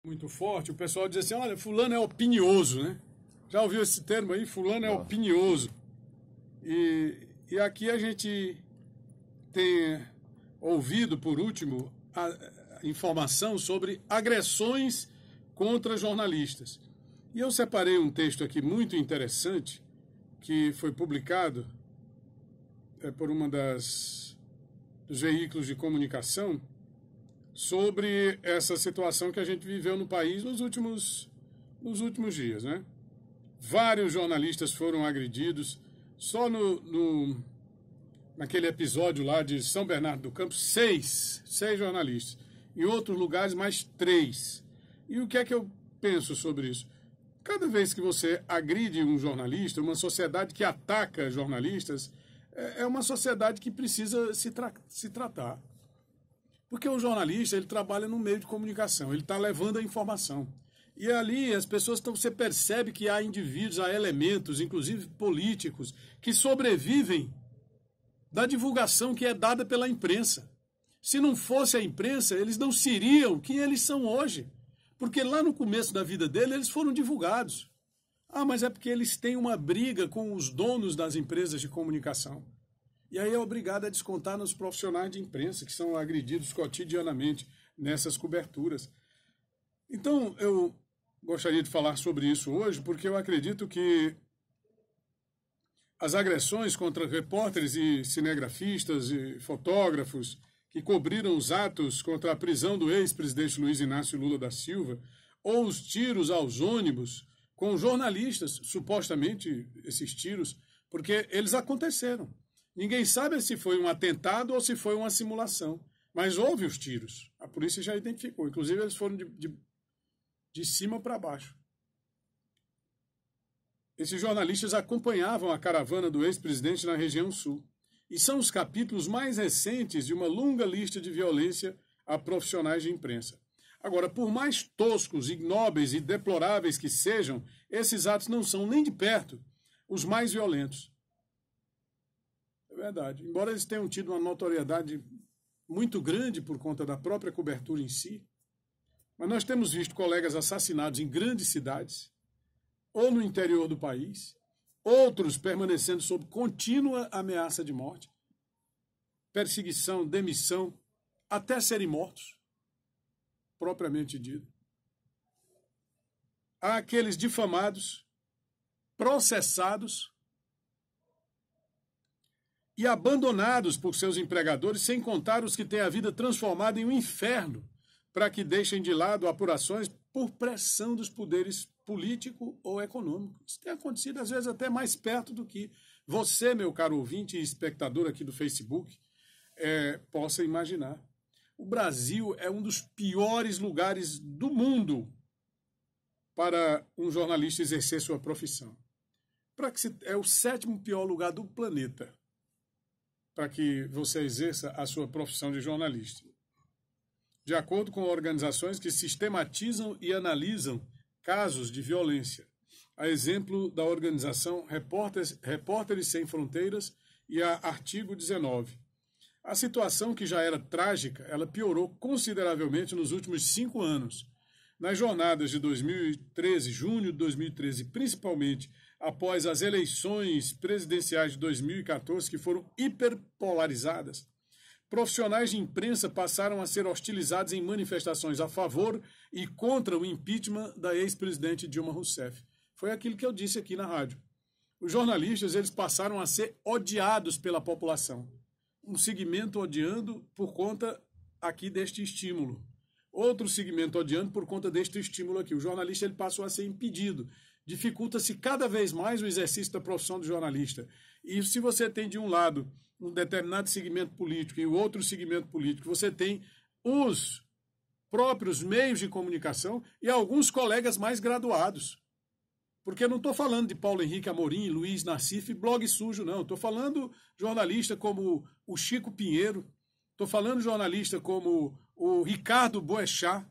muito forte, o pessoal diz assim, olha, fulano é opinioso, né? Já ouviu esse termo aí? Fulano é opinioso. E aqui a gente tem ouvido, por último, a informação sobre agressões contra jornalistas. E eu separei um texto aqui muito interessante, que foi publicado por dos veículos de comunicação, sobre essa situação que a gente viveu no país nos últimos dias, né? Vários jornalistas foram agredidos. Só naquele episódio lá de São Bernardo do Campo, seis jornalistas. Em outros lugares, mais 3. E o que é que eu penso sobre isso? Cada vez que você agride um jornalista, uma sociedade que ataca jornalistas, é uma sociedade que precisa se tratar. Porque o jornalista, ele trabalha no meio de comunicação, ele está levando a informação. E ali as pessoas você percebe que há indivíduos, há elementos, inclusive políticos, que sobrevivem da divulgação que é dada pela imprensa. Se não fosse a imprensa, eles não seriam quem eles são hoje. Porque lá no começo da vida deles, eles foram divulgados. Ah, mas é porque eles têm uma briga com os donos das empresas de comunicação. E aí é obrigado a descontar nos profissionais de imprensa, que são agredidos cotidianamente nessas coberturas. Então, eu gostaria de falar sobre isso hoje, porque eu acredito que as agressões contra repórteres e cinegrafistas e fotógrafos que cobriram os atos contra a prisão do ex-presidente Luiz Inácio Lula da Silva, ou os tiros aos ônibus com jornalistas, supostamente esses tiros, porque eles aconteceram. Ninguém sabe se foi um atentado ou se foi uma simulação, mas houve os tiros. A polícia já identificou, inclusive eles foram de cima para baixo. Esses jornalistas acompanhavam a caravana do ex-presidente na região sul. E são os capítulos mais recentes de uma longa lista de violência a profissionais de imprensa. Agora, por mais toscos, ignóbeis e deploráveis que sejam, esses atos não são nem de perto os mais violentos. É verdade. Embora eles tenham tido uma notoriedade muito grande por conta da própria cobertura em si, mas nós temos visto colegas assassinados em grandes cidades, ou no interior do país, outros permanecendo sob contínua ameaça de morte, perseguição, demissão, até serem mortos, propriamente dito. Há aqueles difamados, processados e abandonados por seus empregadores, sem contar os que têm a vida transformada em um inferno, para que deixem de lado apurações por pressão dos poderes político ou econômico. Isso tem acontecido, às vezes, até mais perto do que você, meu caro ouvinte e espectador aqui do Facebook, possa imaginar. O Brasil é um dos piores lugares do mundo para um jornalista exercer sua profissão. É o 7º pior lugar do planeta para que você exerça a sua profissão de jornalista. De acordo com organizações que sistematizam e analisam casos de violência, a exemplo da organização Repórteres Sem Fronteiras e a Artigo 19. A situação, que já era trágica, ela piorou consideravelmente nos últimos 5 anos. Nas jornadas de 2013, junho de 2013, principalmente após as eleições presidenciais de 2014, que foram hiperpolarizadas, profissionais de imprensa passaram a ser hostilizados em manifestações a favor e contra o impeachment da ex-presidente Dilma Rousseff. Foi aquilo que eu disse aqui na rádio. Os jornalistas, eles passaram a ser odiados pela população. Um segmento odiando por conta aqui deste estímulo. Outro segmento odiando por conta deste estímulo aqui. O jornalista, ele passou a ser impedido. Dificulta-se cada vez mais o exercício da profissão de jornalista. E se você tem de um lado um determinado segmento político e o outro segmento político, você tem os próprios meios de comunicação e alguns colegas mais graduados. Porque eu não estou falando de Paulo Henrique Amorim, Luiz Nassif, blog sujo, não. Estou falando jornalista como o Chico Pinheiro, estou falando jornalista como o Ricardo Boechat,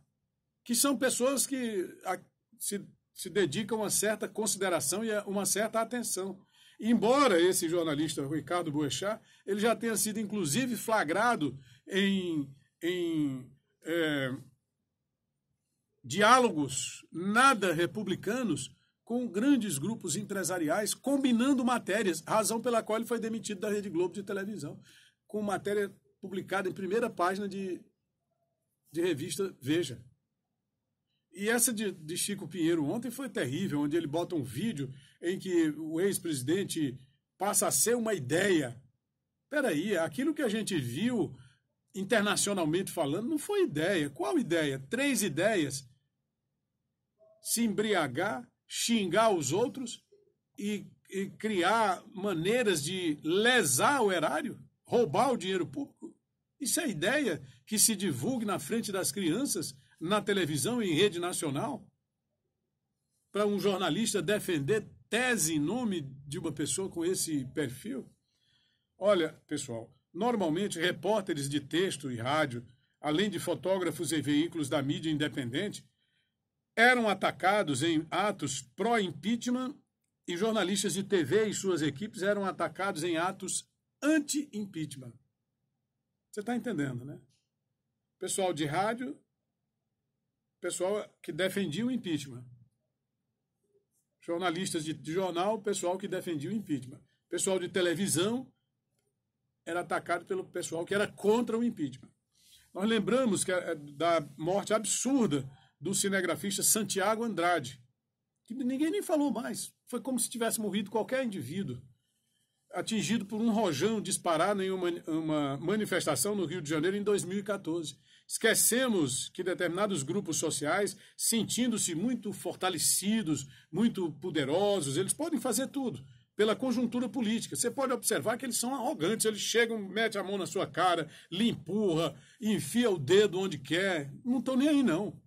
que são pessoas que se dedicam a uma certa consideração e a uma certa atenção. Embora esse jornalista, Ricardo Boechat, ele já tenha sido, inclusive, flagrado em diálogos nada republicanos com grandes grupos empresariais, combinando matérias, razão pela qual ele foi demitido da Rede Globo de televisão, com matéria publicada em primeira página de revista Veja. E essa de Chico Pinheiro ontem foi terrível, onde ele bota um vídeo em que o ex-presidente passa a ser uma ideia. Peraí, aquilo que a gente viu internacionalmente falando não foi ideia. Qual ideia? 3 ideias. Se embriagar, xingar os outros e criar maneiras de lesar o erário, roubar o dinheiro público. Isso é ideia que se divulgue na frente das crianças, na televisão e em rede nacional, para um jornalista defender tese em nome de uma pessoa com esse perfil? Olha, pessoal, normalmente repórteres de texto e rádio, além de fotógrafos e veículos da mídia independente, eram atacados em atos pró-impeachment e jornalistas de TV e suas equipes eram atacados em atos anti-impeachment. Você está entendendo, né? Pessoal de rádio, pessoal que defendia o impeachment. Jornalistas de jornal, pessoal que defendia o impeachment. Pessoal de televisão era atacado pelo pessoal que era contra o impeachment. Nós lembramos da morte absurda do cinegrafista Santiago Andrade, que ninguém nem falou mais. Foi como se tivesse morrido qualquer indivíduo, atingido por um rojão disparado em uma manifestação no Rio de Janeiro em 2014. Esquecemos que determinados grupos sociais, sentindo-se muito fortalecidos, muito poderosos, eles podem fazer tudo pela conjuntura política. Você pode observar que eles são arrogantes, eles chegam, metem a mão na sua cara, lhe empurra, enfia o dedo onde quer, não estão nem aí não.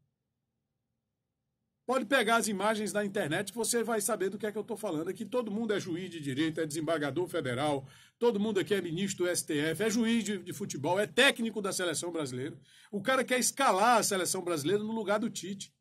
Pode pegar as imagens da internet que você vai saber do que é que eu estou falando. Aqui todo mundo é juiz de direito, é desembargador federal, todo mundo aqui é ministro do STF, é juiz de futebol, é técnico da seleção brasileira. O cara quer escalar a seleção brasileira no lugar do Tite.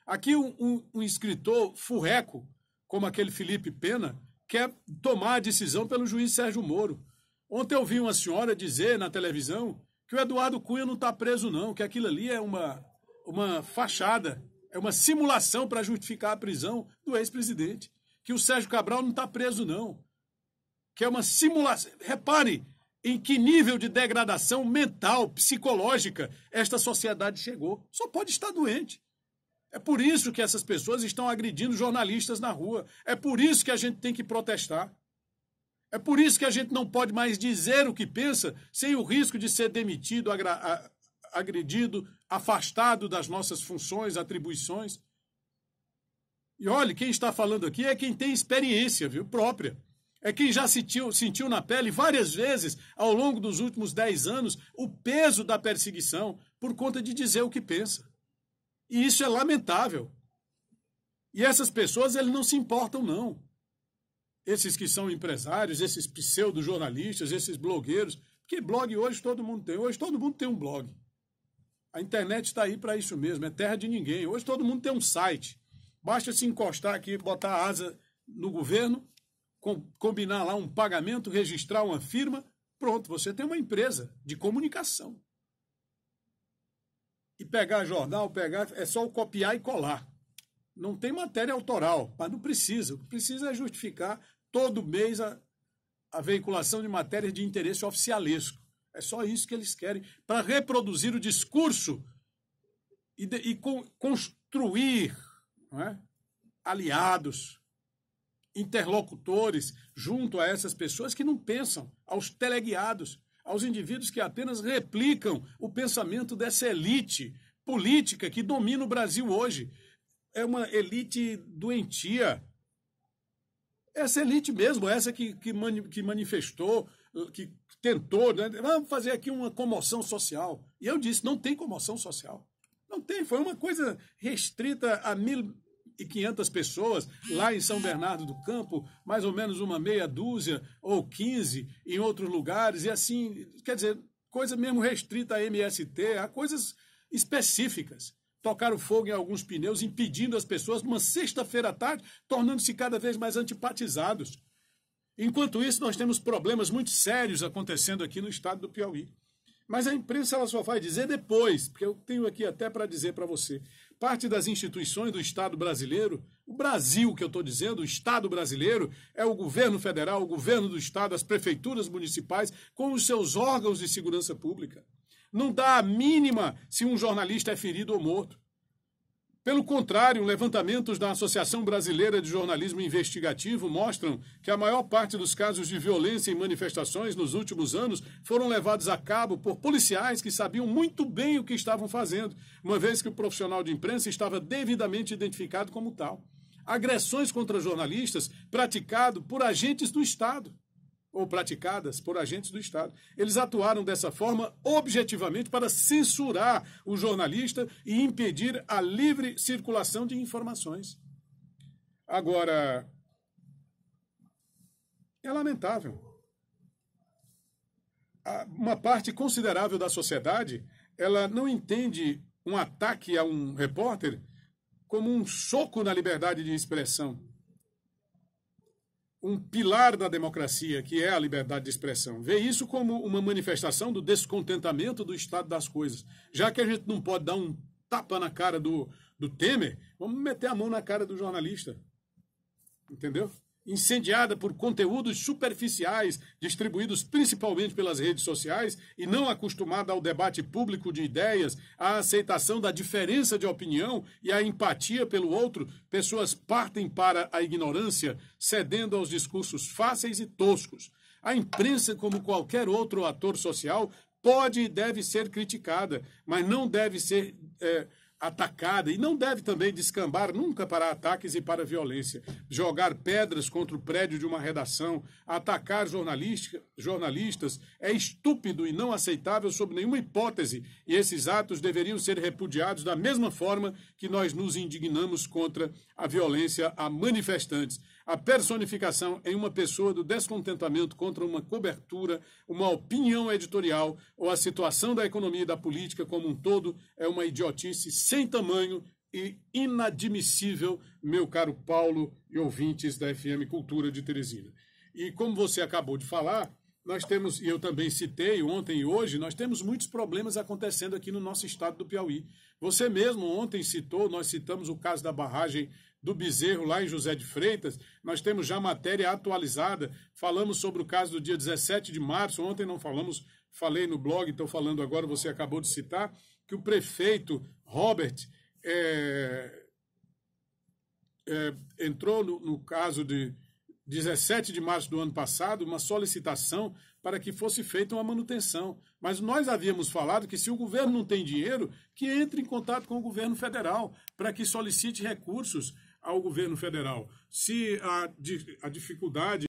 Aqui um escritor furreco, como aquele Felipe Pena, quer tomar a decisão pelo juiz Sérgio Moro. Ontem eu vi uma senhora dizer na televisão que o Eduardo Cunha não está preso não, que aquilo ali é uma fachada. É uma simulação para justificar a prisão do ex-presidente. Que o Sérgio Cabral não está preso, não. Que é uma simulação. Repare em que nível de degradação mental, psicológica, esta sociedade chegou. Só pode estar doente. É por isso que essas pessoas estão agredindo jornalistas na rua. É por isso que a gente tem que protestar. É por isso que a gente não pode mais dizer o que pensa sem o risco de ser demitido, agredido, afastado das nossas funções, atribuições. E olha, quem está falando aqui é quem tem experiência, viu, própria. É quem já sentiu na pele várias vezes, ao longo dos últimos 10 anos, o peso da perseguição por conta de dizer o que pensa. E isso é lamentável. E essas pessoas, eles não se importam, não. Esses que são empresários, esses pseudo-jornalistas, esses blogueiros, porque blog hoje todo mundo tem. Hoje todo mundo tem um blog. A internet está aí para isso mesmo, é terra de ninguém. Hoje todo mundo tem um site. Basta se encostar aqui, botar a asa no governo, combinar lá um pagamento, registrar uma firma, pronto, você tem uma empresa de comunicação. E pegar jornal, é só copiar e colar. Não tem matéria autoral, mas não precisa. O que precisa é justificar todo mês a veiculação de matérias de interesse oficialesco. É só isso que eles querem, para reproduzir o discurso e construir, não é, aliados, interlocutores junto a essas pessoas que não pensam, aos teleguiados, aos indivíduos que apenas replicam o pensamento dessa elite política que domina o Brasil hoje. É uma elite doentia. Essa elite mesmo, essa que manifestou, que tentou, né? Vamos fazer aqui uma comoção social. E eu disse, não tem comoção social. Não tem, foi uma coisa restrita a 1.500 pessoas lá em São Bernardo do Campo, mais ou menos uma meia dúzia ou 15 em outros lugares, e assim, quer dizer, coisa mesmo restrita a MST, a coisas específicas. Tocaram fogo em alguns pneus, impedindo as pessoas, numa sexta-feira à tarde, tornando-se cada vez mais antipatizados. Enquanto isso, nós temos problemas muito sérios acontecendo aqui no estado do Piauí. Mas a imprensa ela só vai dizer depois, porque eu tenho aqui até para dizer para você. parte das instituições do Estado brasileiro. O Brasil, que eu estou dizendo, o Estado brasileiro, é o governo federal, o governo do Estado, as prefeituras municipais, com os seus órgãos de segurança pública. Não dá a mínima se um jornalista é ferido ou morto. Pelo contrário, levantamentos da Associação Brasileira de Jornalismo Investigativo mostram que a maior parte dos casos de violência em manifestações nos últimos anos foram levados a cabo por policiais que sabiam muito bem o que estavam fazendo, uma vez que o profissional de imprensa estava devidamente identificado como tal. Agressões contra jornalistas praticadas por agentes do Estado, ou praticadas por agentes do Estado. Eles atuaram dessa forma objetivamente para censurar o jornalista e impedir a livre circulação de informações. Agora, é lamentável. Uma parte considerável da sociedade, ela não entende um ataque a um repórter como um soco na liberdade de expressão. Um pilar da democracia, que é a liberdade de expressão. Vê isso como uma manifestação do descontentamento do estado das coisas. Já que a gente não pode dar um tapa na cara do Temer, vamos meter a mão na cara do jornalista. Entendeu? Incendiada por conteúdos superficiais, distribuídos principalmente pelas redes sociais, e não acostumada ao debate público de ideias, à aceitação da diferença de opinião e à empatia pelo outro, pessoas partem para a ignorância, cedendo aos discursos fáceis e toscos. A imprensa, como qualquer outro ator social, pode e deve ser criticada, mas não deve ser atacada e não deve também descambar nunca para ataques e para violência. Jogar pedras contra o prédio de uma redação, atacar jornalistas é estúpido e não aceitável sob nenhuma hipótese, e esses atos deveriam ser repudiados da mesma forma que nós nos indignamos contra a violência a manifestantes. A personificação em uma pessoa do descontentamento contra uma cobertura, uma opinião editorial ou a situação da economia e da política como um todo é uma idiotice sem tamanho e inadmissível, meu caro Paulo e ouvintes da FM Cultura de Teresina. E como você acabou de falar, nós temos, e eu também citei ontem e hoje, nós temos muitos problemas acontecendo aqui no nosso estado do Piauí. Você mesmo ontem citou, nós citamos o caso da barragem do Bezerro, lá em José de Freitas. Nós temos já matéria atualizada, falamos sobre o caso do dia 17 de março, ontem não falamos, falei no blog, estou falando agora, você acabou de citar, que o prefeito Robert entrou no caso de 17 de março do ano passado, uma solicitação para que fosse feita uma manutenção. Mas nós havíamos falado que se o governo não tem dinheiro, que entre em contato com o governo federal, para que solicite recursos ao governo federal. Se a dificuldade